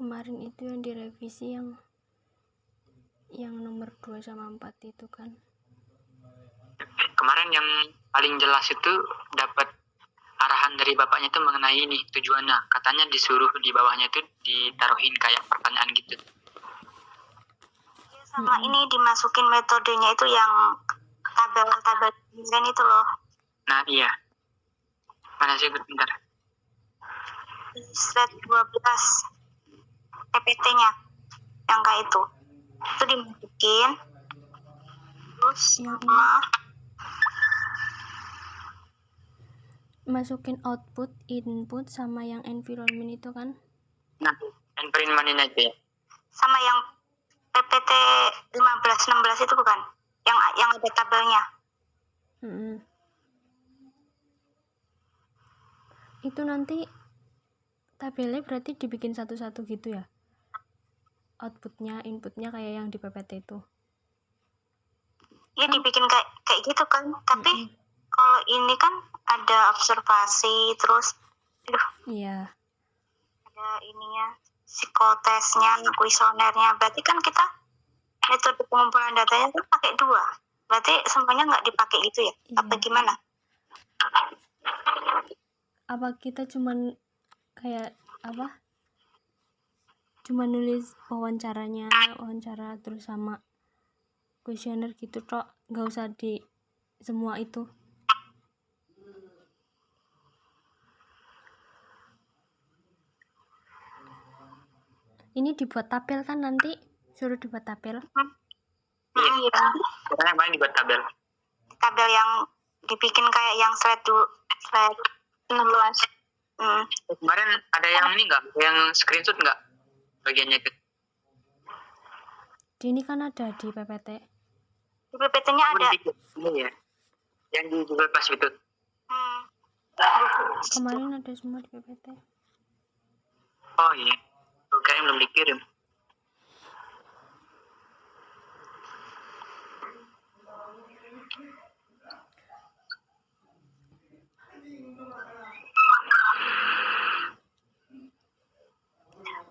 kemarin itu yang direvisi yang nomor 2 sama 4 itu kan. Kemarin yang paling jelas itu dapat arahan dari bapaknya itu mengenai ini tujuannya. Katanya disuruh di bawahnya itu ditaruhin kayak pertanyaan gitu. Sama ini dimasukin metodenya itu yang tabel-tabel desain itu loh. Nah iya. Mana sih bentar. Slide 12 PPT-nya yang kayak itu dimasukin terus sama masukin output, input sama yang environment itu kan. Nah, environment ini aja ya. Sama yang PPT 15-16 itu bukan? Yang ada tabelnya. Itu nanti tabelnya berarti dibikin satu-satu gitu ya? Outputnya, inputnya kayak yang di PPT itu. Iya kan dibikin kayak gitu kan. Tapi kalau ini kan ada observasi terus iya. Ada ininya, psikotesnya, kuesionernya. Berarti kan kita metode pengumpulan datanya tuh pakai 2. Berarti semuanya nggak dipakai gitu ya? Iya. Apa gimana? Apa kita cuman kayak apa? Cuma nulis wawancara terus sama kuesioner gitu tok, nggak usah di semua itu. Ini dibuat tabel kan nanti? Suruh dibuat tabel? Iya. Katanya main dibuat tabel. Tabel yang dibikin kayak yang slide 16. Kemarin ada yang ini nggak? Yang screenshot nggak? Bagiannya itu. Di ini kan ada di PPT. Di PPT-nya ada. Ini ya. Yang di Google Class itu. Kemarin ada semua di PPT. Oh iya. Kayaknya belum dikirim.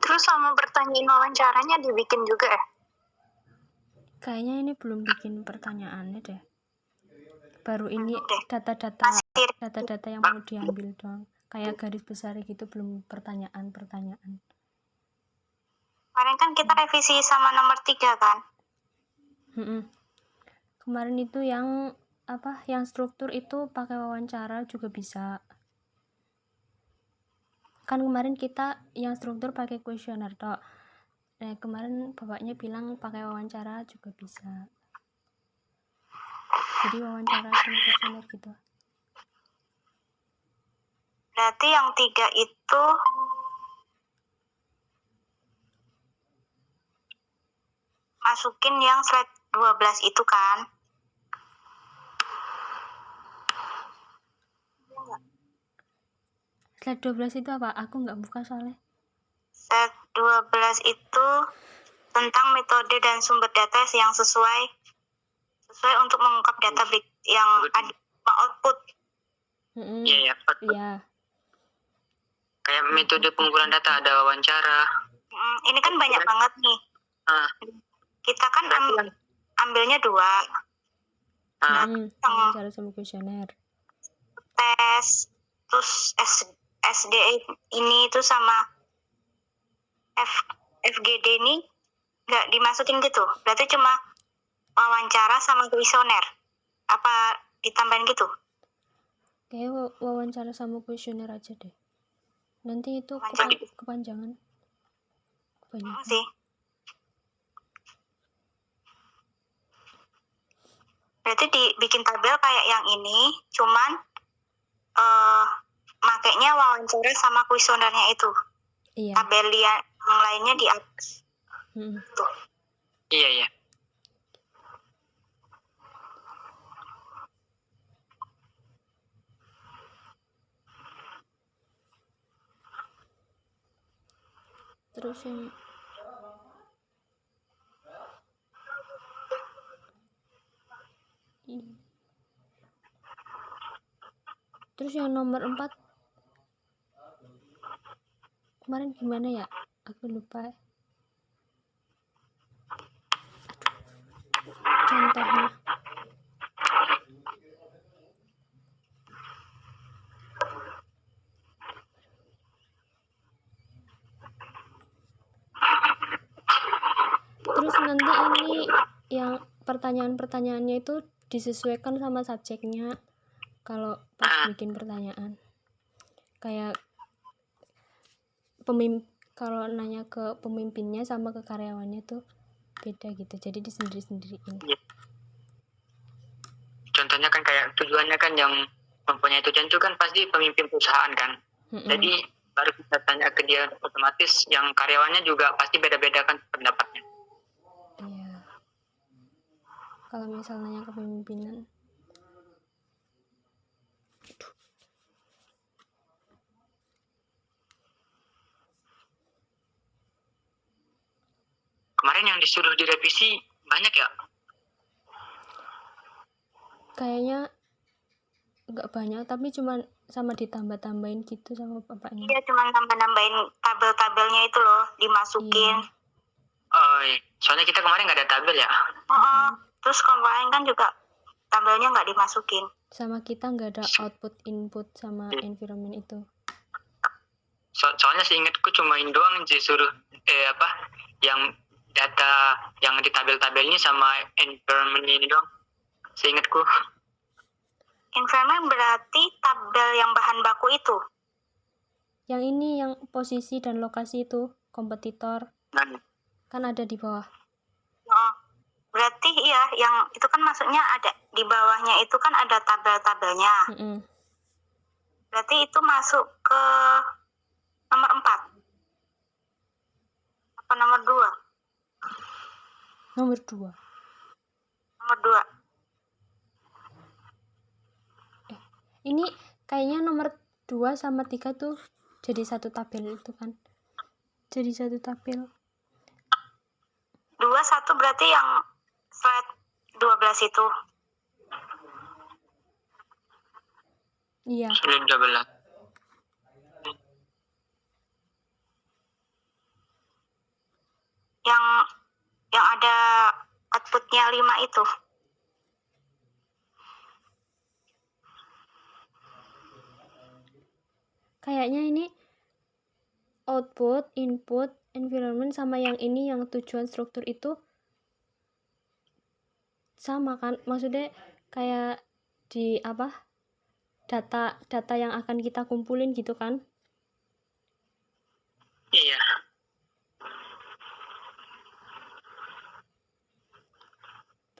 Terus sama pertanyaan wawancaranya dibikin juga ya? Kayaknya ini belum bikin pertanyaannya deh. Baru ini data-data yang mau diambil doang. Kayak garis besar gitu, belum pertanyaan. Kemarin kan kita revisi sama nomor 3 kan? Kemarin itu yang apa? Yang struktur itu pakai wawancara juga bisa. Kan kemarin kita yang struktur pakai kuesioner tok. Nah, kemarin bapaknya bilang pakai wawancara juga bisa. Jadi wawancara sama kuesioner gitu. Berarti yang 3 itu masukin yang slide 12 itu kan? Slide 12 itu apa? Aku nggak buka soalnya. Slide 12 itu tentang metode dan sumber data yang sesuai untuk mengungkap data yang ada output. Iya. Iya. Kayak metode pengumpulan data ada wawancara. Ini kan banyak banget nih. Kita kan ambilnya 2. Wawancara sama kuesioner. Tes, terus SDE ini itu sama FGD ini nggak dimasukin gitu. Berarti cuma wawancara sama kuesioner. Apa ditambahin gitu? Kayak wawancara sama kuesioner aja deh. Nanti itu kepanjangan. Sih. Berarti dibikin tabel kayak yang ini, cuman makainya wawancara sama kuesionernya itu. Iya. Tabel yang lainnya di atas. Tuh. Iya. Terus yang nomor 4 kemarin gimana ya? aku lupa contohnya. Terus nanti ini yang pertanyaan-pertanyaannya itu disesuaikan sama subjeknya kalau pas bikin pertanyaan. Kayak kalau nanya ke pemimpinnya sama ke karyawannya tuh beda gitu, jadi disendiri-sendiriin. Contohnya kan kayak tujuannya kan yang mempunyai tujuan itu kan pasti pemimpin perusahaan kan. Jadi baru kita tanya ke dia, otomatis yang karyawannya juga pasti beda-beda kan pendapatnya. Iya. Kalau misalnya kepemimpinan. Kemarin yang disuruh direvisi banyak ya? Kayaknya nggak banyak, tapi cuma sama ditambah-tambahin gitu sama bapaknya. Iya, cuma nambah-nambahin tabel-tabelnya itu loh, dimasukin. Iya. Oh, iya. Soalnya kita kemarin nggak ada tabel ya. Terus kemarin kan juga tabelnya nggak dimasukin. Sama kita nggak ada output input sama environment itu. Soalnya seingatku cuma ini doang disuruh yang data yang di tabel-tabelnya sama environment ini doang. Seingatku. Environment berarti tabel yang bahan baku itu. Yang ini yang posisi dan lokasi itu, kompetitor. Kan ada di bawah. Oh, berarti iya, yang itu kan maksudnya ada di bawahnya itu kan ada tabel-tabelnya. Berarti itu masuk ke nomor 4. Apa nomor 2? Nomor 2. Nomor 2. Ini kayaknya nomor 2 sama 3 tuh jadi satu tabel itu kan. Jadi satu tabel. 2, 1 berarti yang slide 12 itu. Iya. Slide 12. Yang ada outputnya 5 itu. Kayaknya ini output, input, environment sama yang ini yang tujuan struktur itu sama kan? Maksudnya kayak di data yang akan kita kumpulin gitu kan? Iya.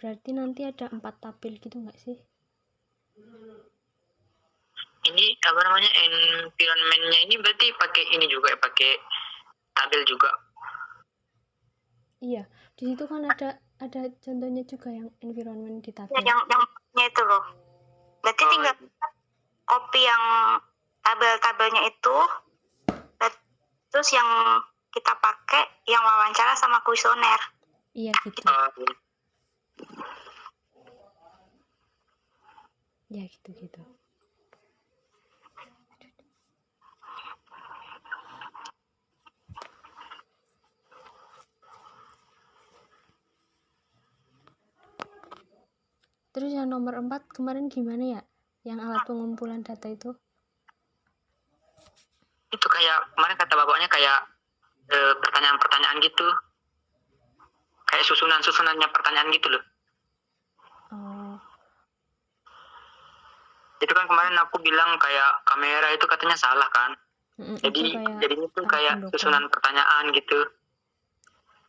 Berarti nanti ada 4 tabel gitu nggak sih? Ini environment-nya ini berarti pakai ini juga ya, pakai tabel juga. Iya, di situ kan ada contohnya juga yang environment di tabel. Ya, yang itu loh. Berarti tinggal copy yang tabel-tabelnya itu, terus yang kita pakai yang wawancara sama kuesioner. Iya gitu. Ya gitu. Terus yang nomor 4 kemarin gimana ya? Yang alat pengumpulan data itu? Itu kayak kemarin kata bapaknya kayak pertanyaan-pertanyaan gitu. Kayak susunannya pertanyaan gitu loh. Oh. Itu kan kemarin aku bilang kayak kamera itu katanya salah kan. Jadi itu kayak susunan pertanyaan gitu.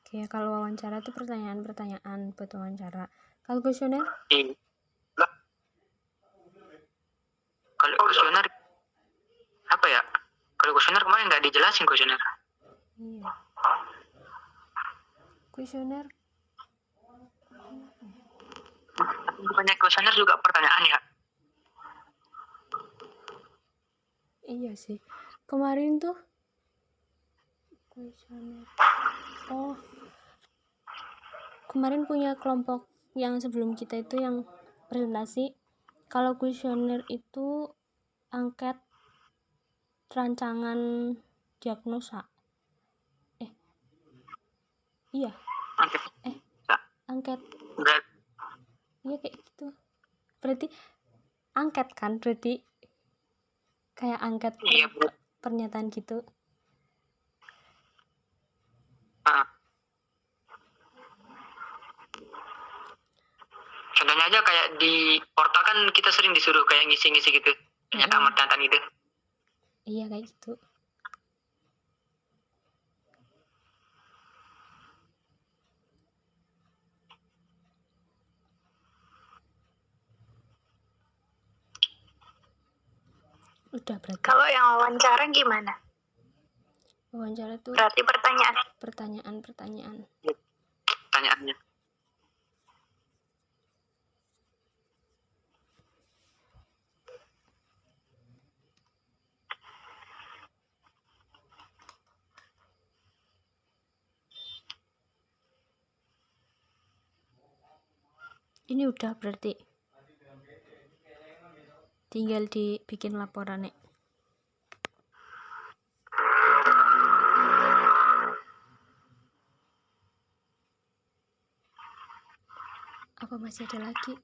Kayak kalau wawancara tuh pertanyaan-pertanyaan buat wawancara. Kalau kuesioner? Iya. Kalau kuesioner apa ya? Kalau kuesioner kemarin nggak dijelasin kuesioner. Iya. Kuesioner. Banyak kuesioner juga pertanyaan ya. Iya sih. Kemarin tuh kuesioner. Oh. Kemarin punya kelompok yang sebelum kita itu yang presentasi. Kalau kuesioner itu angket rancangan diagnosa. Iya. Angket. Angket. Berat. Iya kayak gitu. Berarti angket kan? Berarti kayak angket Iya, pernyataan gitu. Contohnya aja kayak di portal kan kita sering disuruh kayak ngisi-ngisi gitu. Pernyataan gitu. Iya kayak gitu. Udah berarti. Kalau yang wawancara gimana? Wawancara tuh Berarti pertanyaan. Pertanyaannya. Ini udah berarti. Tinggal dibikin laporannya. Apa masih ada lagi?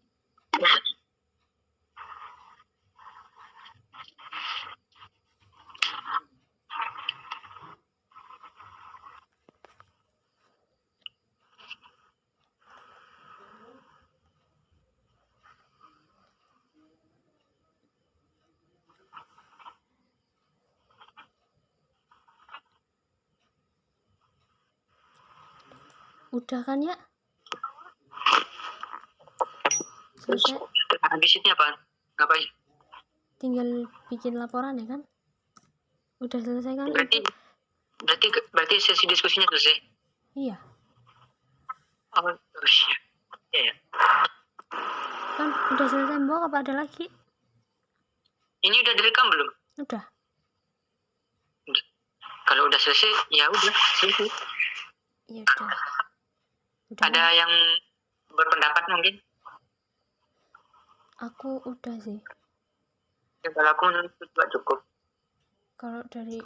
Udah kan ya? Selesai. Habis ini apa? Ngapain? Tinggal bikin laporan ya kan? Udah selesai kan? Berarti sesi diskusinya selesai. Iya. Oh iya. Iya. Kan udah selesai Mbok, apa ada lagi? Ini udah direkam belum? Udah. Kalau udah selesai, ya udah selesai. Ya udah. Ada yang berpendapat mungkin? Aku udah sih. Ya, kalau aku menurut juga cukup. Kalau dari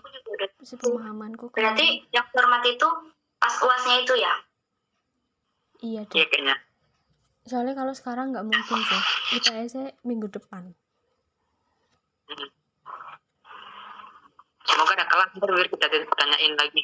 sepemahamanku berarti yang format itu pas UASnya itu ya? Iya deh. Iya kayaknya. Soalnya kalau sekarang nggak mungkin sih. ITS-nya minggu depan. Semoga ada kelas, ntar kita tanyain lagi.